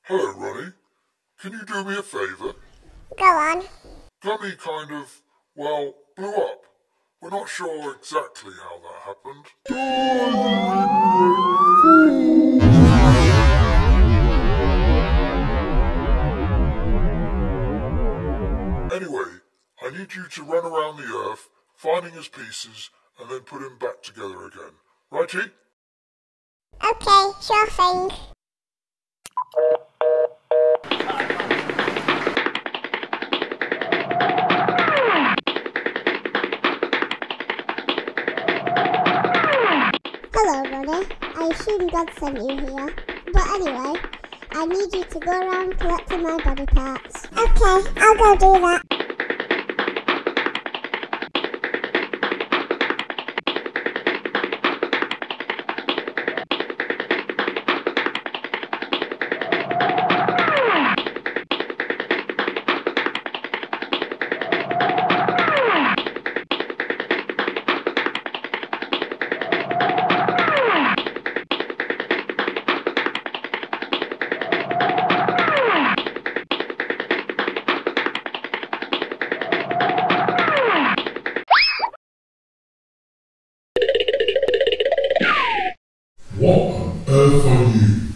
Hello, Runny. Can you do me a favour? Go on. Gummy kind of, well, blew up. We're not sure exactly how that happened. Anyway, I need you to run around the earth, finding his pieces, and then put him back together again. Righty? Okay, sure thing. Hello, Runny. I assume God sent you here. But anyway, I need you to go around collecting my body parts. Okay, I'll go do that. What on earth are you?